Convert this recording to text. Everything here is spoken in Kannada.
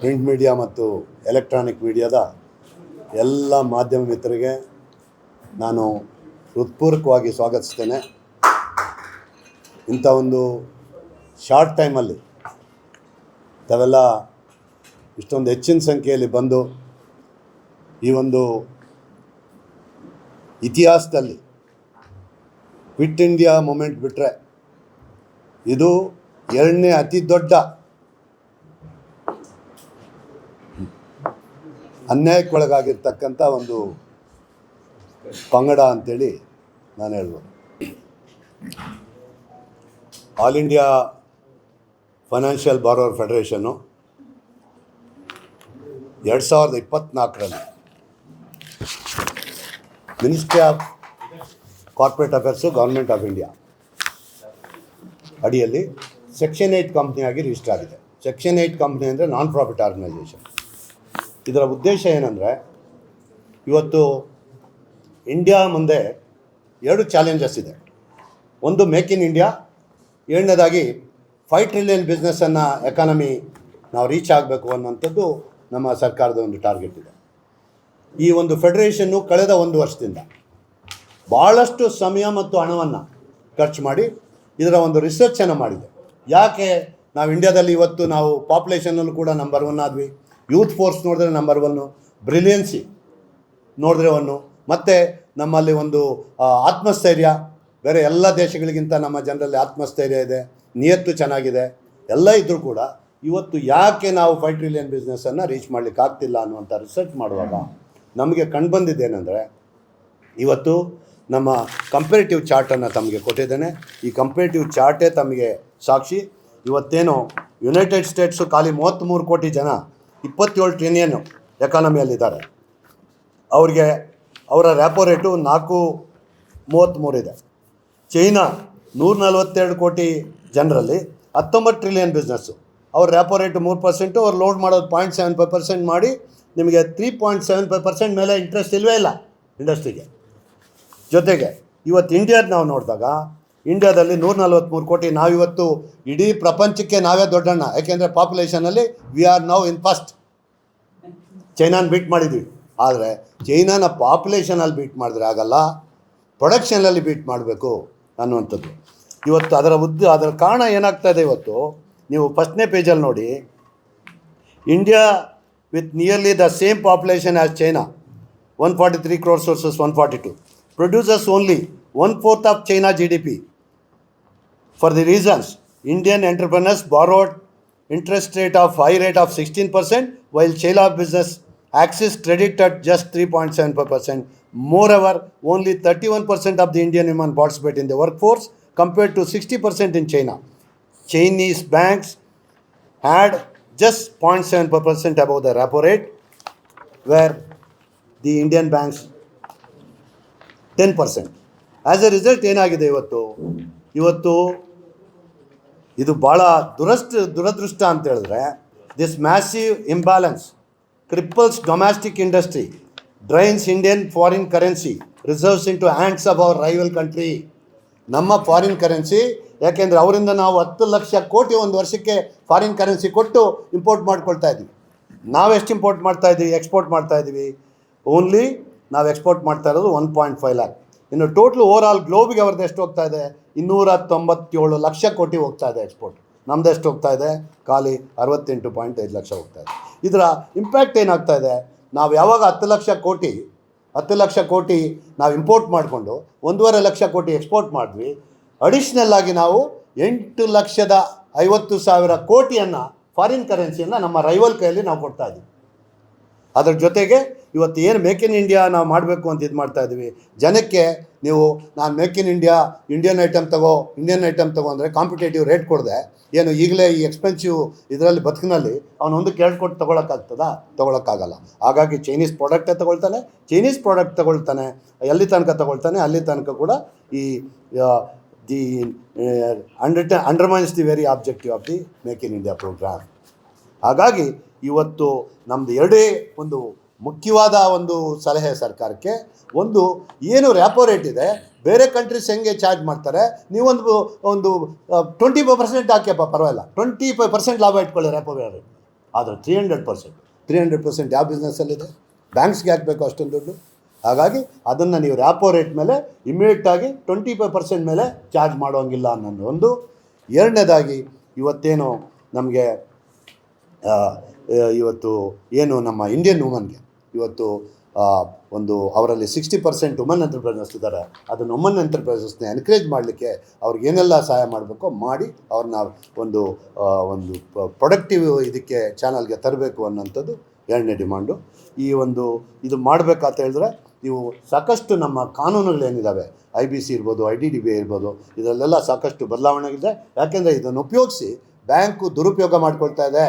ಪ್ರಿಂಟ್ ಮೀಡಿಯಾ ಮತ್ತು ಎಲೆಕ್ಟ್ರಾನಿಕ್ ಮೀಡಿಯಾದ ಎಲ್ಲ ಮಾಧ್ಯಮ ಮಿತ್ರರಿಗೆ ನಾನು ಹೃತ್ಪೂರ್ವಕವಾಗಿ ಸ್ವಾಗತಿಸ್ತೇನೆ. ಇಂಥ ಒಂದು ಶಾರ್ಟ್ ಟೈಮಲ್ಲಿ ತಾವೆಲ್ಲ ಇಷ್ಟೊಂದು ಹೆಚ್ಚಿನ ಸಂಖ್ಯೆಯಲ್ಲಿ ಬಂದು ಈ ಒಂದು ಇತಿಹಾಸದಲ್ಲಿ ಕ್ವಿಟ್ ಇಂಡಿಯಾ ಮೂಮೆಂಟ್ ಬಿಟ್ಟರೆ ಇದು ಎರಡನೇ ಅತಿ ದೊಡ್ಡ ಅನ್ಯಾಯಕ್ಕೊಳಗಾಗಿರ್ತಕ್ಕಂಥ ಒಂದು ಪಂಗಡ ಅಂಥೇಳಿ ನಾನು ಹೇಳ್ಬೋದು. All India financial borrower federation 2024ರಲ್ಲಿ ministry of corporate affairs government of India ಅಡಿಯಲ್ಲಿ ಸೆಕ್ಷನ್ 8 ಕಂಪ್ನಿಯಾಗಿ ರಿಜಿಸ್ಟರ್ ಆಗಿದೆ. ಸೆಕ್ಷನ್ 8 ಕಂಪ್ನಿ ಅಂದರೆ ನಾನ್ ಪ್ರಾಫಿಟ್ ಆರ್ಗನೈಸೇಷನ್. ಇದರ ಉದ್ದೇಶ ಏನಂದರೆ, ಇವತ್ತು ಇಂಡಿಯಾ ಮುಂದೆ 2 ಚಾಲೆಂಜಸ್ ಇದೆ. ಒಂದು ಮೇಕ್ ಇನ್ ಇಂಡಿಯಾ, ಎರಡನೇದಾಗಿ 5 ಟ್ರಿಲಿಯನ್ ಬಿಸ್ನೆಸ್ಸನ್ನು ಎಕಾನಮಿ ನಾವು ರೀಚ್ ಆಗಬೇಕು ಅನ್ನೋಂಥದ್ದು ನಮ್ಮ ಸರ್ಕಾರದ ಒಂದು ಟಾರ್ಗೆಟ್ ಇದೆ. ಈ ಒಂದು ಫೆಡರೇಷನ್ನು ಕಳೆದ 1 ವರ್ಷದಿಂದ ಭಾಳಷ್ಟು ಸಮಯ ಮತ್ತು ಹಣವನ್ನು ಖರ್ಚು ಮಾಡಿ ಇದರ ಒಂದು ರಿಸರ್ಚನ್ನು ಮಾಡಿದೆ. ಯಾಕೆ ನಾವು ಇಂಡಿಯಾದಲ್ಲಿ ಇವತ್ತು ನಾವು ಪಾಪ್ಯುಲೇಷನಲ್ಲೂ ಕೂಡ ನಂಬರ್ 1 ಆದ್ವಿ, ಯೂತ್ ಫೋರ್ಸ್ ನೋಡಿದ್ರೆ ನಂಬರ್ 1, ಬ್ರಿಲಿಯನ್ಸಿ ನೋಡಿದ್ರೆ 1, ಮತ್ತು ನಮ್ಮಲ್ಲಿ ಒಂದು ಆತ್ಮಸ್ಥೈರ್ಯ ಬೇರೆ ಎಲ್ಲ ದೇಶಗಳಿಗಿಂತ ನಮ್ಮ ಜನರಲ್ಲಿ ಆತ್ಮಸ್ಥೈರ್ಯ ಇದೆ, ನಿಯತ್ತು ಚೆನ್ನಾಗಿದೆ, ಎಲ್ಲ ಇದ್ದರೂ ಕೂಡ ಇವತ್ತು ಯಾಕೆ ನಾವು 5 ಟ್ರಿಲಿಯನ್ ಬಿಸ್ನೆಸ್ಸನ್ನು ರೀಚ್ ಮಾಡಲಿಕ್ಕೆ ಆಗ್ತಿಲ್ಲ ಅನ್ನುವಂಥ ರಿಸರ್ಚ್ ಮಾಡುವಾಗ ನಮಗೆ ಕಂಡುಬಂದಿದ್ದೇನೆಂದರೆ, ಇವತ್ತು ನಮ್ಮ ಕಂಪೇರಿಟಿವ್ ಚಾರ್ಟನ್ನು ತಮಗೆ ಕೊಟ್ಟಿದ್ದೇನೆ. ಈ ಕಂಪೇರಿಟಿವ್ ಚಾರ್ಟೇ ತಮಗೆ ಸಾಕ್ಷಿ. ಇವತ್ತೇನು ಯುನೈಟೆಡ್ ಸ್ಟೇಟ್ಸು ಖಾಲಿ 33 ಕೋಟಿ ಜನ 27 ಟ್ರಿಲಿಯನ್ ಎಕಾನಮಿಯಲ್ಲಿದ್ದಾರೆ. ಅವ್ರಿಗೆ ಅವರ ರ್ಯಾಪೋ ರೇಟು 4.33 ಇದೆ. ಚೈನಾ 142 ಕೋಟಿ ಜನರಲ್ಲಿ 19 ಟ್ರಿಲಿಯನ್ ಬಿಸ್ನೆಸ್ಸು, ಅವ್ರ ರ್ಯಾಪೋ ರೇಟು 3%, ಅವ್ರು ಲೋಡ್ ಮಾಡೋದು 0.75% ಮಾಡಿ ನಿಮಗೆ 3.75% ಮೇಲೆ ಇಂಟ್ರೆಸ್ಟ್ ಇಲ್ಲವೇ ಇಲ್ಲ ಇಂಡಸ್ಟ್ರಿಗೆ. ಜೊತೆಗೆ ಇವತ್ತು ಇಂಡಿಯಾದ ನಾವು ನೋಡಿದಾಗ ಇಂಡಿಯಾದಲ್ಲಿ 143 ಕೋಟಿ, ನಾವಿವತ್ತು ಇಡೀ ಪ್ರಪಂಚಕ್ಕೆ ನಾವೇ ದೊಡ್ಡಣ್ಣ. ಯಾಕೆಂದರೆ ಪಾಪ್ಯುಲೇಷನಲ್ಲಿ we are now in first. ಚೈನಾನ ಬೀಟ್ ಮಾಡಿದ್ವಿ, ಆದರೆ ಚೈನಾನ ಪಾಪ್ಯುಲೇಷನಲ್ಲಿ ಬೀಟ್ ಮಾಡಿದ್ರೆ ಆಗಲ್ಲ, ಪ್ರೊಡಕ್ಷನಲ್ಲಿ ಬೀಟ್ ಮಾಡಬೇಕು ಅನ್ನುವಂಥದ್ದು. ಇವತ್ತು ಅದರ ಕಾರಣ ಏನಾಗ್ತಾಯಿದೆ, ಇವತ್ತು ನೀವು ಫಸ್ಟ್ನೇ ಪೇಜಲ್ಲಿ ನೋಡಿ, India with nearly the same population as China 143 crores versus 142 produces only 1/4 of China GDP. For the reasons, Indian entrepreneurs borrowed interest rate of high rate of 16%, while China business access credit at just 3.75%. Moreover, only 31% of the Indian women participate in the workforce compared to 60% in China. Chinese banks had just 0.75% above the repo rate, where the Indian banks 10%. As a result ಏನಾಗಿದೆ, ಇವತ್ತು ಇದು ಭಾಳ ದುರದೃಷ್ಟ ಅಂತ ಹೇಳಿದ್ರೆ, this massive imbalance cripples domestic industry, drains Indian foreign currency reserves into hands of our rival country. ನಮ್ಮ ಫಾರಿನ್ ಕರೆನ್ಸಿ, ಯಾಕೆಂದರೆ ಅವರಿಂದ ನಾವು 10 ಲಕ್ಷ ಕೋಟಿ ಒಂದು ವರ್ಷಕ್ಕೆ ಫಾರಿನ್ ಕರೆನ್ಸಿ ಕೊಟ್ಟು ಇಂಪೋರ್ಟ್ ಮಾಡ್ಕೊಳ್ತಾ ಇದ್ವಿ. ನಾವೆಷ್ಟು ಇಂಪೋರ್ಟ್ ಮಾಡ್ತಾಯಿದ್ವಿ, ಎಕ್ಸ್ಪೋರ್ಟ್ ಮಾಡ್ತಾಯಿದ್ವಿ? ಓನ್ಲಿ ನಾವು ಎಕ್ಸ್ಪೋರ್ಟ್ ಮಾಡ್ತಾ ಇರೋದು 1.5 lakh. ಇನ್ನು ಟೋಟ್ಲು ಓವರ್ ಆಲ್ ಗ್ಲೋಬಿಗೆ ಅವ್ರದ್ದು ಎಷ್ಟು ಹೋಗ್ತಾ ಇದೆ? 297 ಲಕ್ಷ ಕೋಟಿ ಹೋಗ್ತಾ ಇದೆ ಎಕ್ಸ್ಪೋರ್ಟ್. ನಮ್ದು ಎಷ್ಟು ಹೋಗ್ತಾ ಇದೆ? ಖಾಲಿ 68.5 ಲಕ್ಷ ಹೋಗ್ತಾ ಇದೆ. ಇದರ ಇಂಪ್ಯಾಕ್ಟ್ ಏನಾಗ್ತಾ ಇದೆ? ನಾವು ಯಾವಾಗ 10 ಲಕ್ಷ ಕೋಟಿ ನಾವು ಇಂಪೋರ್ಟ್ ಮಾಡಿಕೊಂಡು 1.5 ಲಕ್ಷ ಕೋಟಿ ಎಕ್ಸ್ಪೋರ್ಟ್ ಮಾಡಿದ್ವಿ, ಅಡಿಷ್ನಲ್ ಆಗಿ ನಾವು 8,50,000 ಕೋಟಿಯನ್ನು ಫಾರಿನ್ ಕರೆನ್ಸಿಯನ್ನು ನಮ್ಮ ರೈವಲ್ ಕೈಯಲ್ಲಿ ನಾವು ಕೊಡ್ತಾ ಇದ್ದೀವಿ. ಅದ್ರ ಜೊತೆಗೆ ಇವತ್ತು ಏನು ಮೇಕ್ ಇನ್ ಇಂಡಿಯಾ ನಾವು ಮಾಡಬೇಕು ಅಂತ ಇದು ಮಾಡ್ತಾಯಿದ್ವಿ. ಜನಕ್ಕೆ ನೀವು ನಾನು make in India, Indian item ತಗೋ ಅಂದರೆ ಕಾಂಪಿಟೇಟಿವ್ ರೇಟ್ ಕೊಡದೆ, ಏನು ಈಗಲೇ ಈ ಎಕ್ಸ್ಪೆನ್ಸಿವ್ ಇದರಲ್ಲಿ ಬದುಕಿನಲ್ಲಿ ಅವನೊಂದು ಕೇಳ್ಕೊಟ್ಟು ತೊಗೊಳಕ್ಕಾಗಲ್ಲ. ಹಾಗಾಗಿ ಚೈನೀಸ್ ಪ್ರಾಡಕ್ಟೇ ತಗೊಳ್ತಾನೆ. ಎಲ್ಲಿ ತನಕ ತಗೊಳ್ತಾನೆ ಅಲ್ಲಿ ತನಕ ಕೂಡ ಈ the undermines the very objective of the make in India program. ಹಾಗಾಗಿ ಇವತ್ತು ನಮ್ಮದು ಎರಡೇ ಒಂದು ಮುಖ್ಯವಾದ ಒಂದು ಸಲಹೆ ಸರ್ಕಾರಕ್ಕೆ. ಒಂದು, ಏನು ರ್ಯಾಪೋ ರೇಟ್ ಇದೆ, ಬೇರೆ ಕಂಟ್ರೀಸ್ ಹೆಂಗೆ ಚಾರ್ಜ್ ಮಾಡ್ತಾರೆ, ನೀವೊಂದು 25% ಹಾಕ್ಯಪ್ಪ, ಪರವಾಗಿಲ್ಲ, 25% ಲಾಭ ಇಟ್ಕೊಳ್ಳಿ ರ್ಯಾಪೋ ರೇಟ್. ಆದರೆ 300% ಯಾವ ಬಿಸ್ನೆಸ್ಸಲ್ಲಿದೆ? ಬ್ಯಾಂಕ್ಸ್ಗೆ ಹಾಕಬೇಕು ಅಷ್ಟೊಂದು ದುಡ್ಡು. ಹಾಗಾಗಿ ಅದನ್ನು ನೀವು ರ್ಯಾಪೋ ರೇಟ್ ಮೇಲೆ ಇಮಿಡಿಯೇಟಾಗಿ 25% ಮೇಲೆ ಚಾರ್ಜ್ ಮಾಡೋಂಗಿಲ್ಲ ಅನ್ನೋದು ಒಂದು. ಎರಡನೇದಾಗಿ ಇವತ್ತೇನು ನಮಗೆ ಇವತ್ತು ಏನು ನಮ್ಮ ಇಂಡಿಯನ್ ವುಮನ್ಗೆ ಇವತ್ತು ಒಂದು ಅವರಲ್ಲಿ 60% ವುಮನ್ ಎಂಟರ್ಪ್ರೈನರ್ಸ್ ಇದ್ದಾರೆ. ಅದನ್ನು ವುಮನ್ ಎಂಟರ್ಪ್ರೈಸಸ್ನ ಎನ್ಕರೇಜ್ ಮಾಡಲಿಕ್ಕೆ ಅವ್ರಿಗೆ ಏನೆಲ್ಲ ಸಹಾಯ ಮಾಡಬೇಕೋ ಮಾಡಿ ಅವ್ರನ್ನ ಒಂದು ಪ್ರೊಡಕ್ಟಿವ್ ಇದಕ್ಕೆ ಚಾನಲ್ಗೆ ತರಬೇಕು ಅನ್ನೋಂಥದ್ದು ಎರಡನೇ ಡಿಮಾಂಡು. ಇದು ಮಾಡಬೇಕಂತ ಹೇಳಿದ್ರೆ ನೀವು ಸಾಕಷ್ಟು ನಮ್ಮ ಕಾನೂನುಗಳೇನಿದ್ದಾವೆ, IBC ಇರ್ಬೋದು, IDDB ಇರ್ಬೋದು, ಇದರಲ್ಲೆಲ್ಲ ಸಾಕಷ್ಟು ಬದಲಾವಣೆ ಇದೆ. ಯಾಕೆಂದರೆ ಇದನ್ನು ಉಪಯೋಗಿಸಿ ಬ್ಯಾಂಕು ದುರುಪಯೋಗ ಮಾಡ್ಕೊಳ್ತಾ ಇದೆ.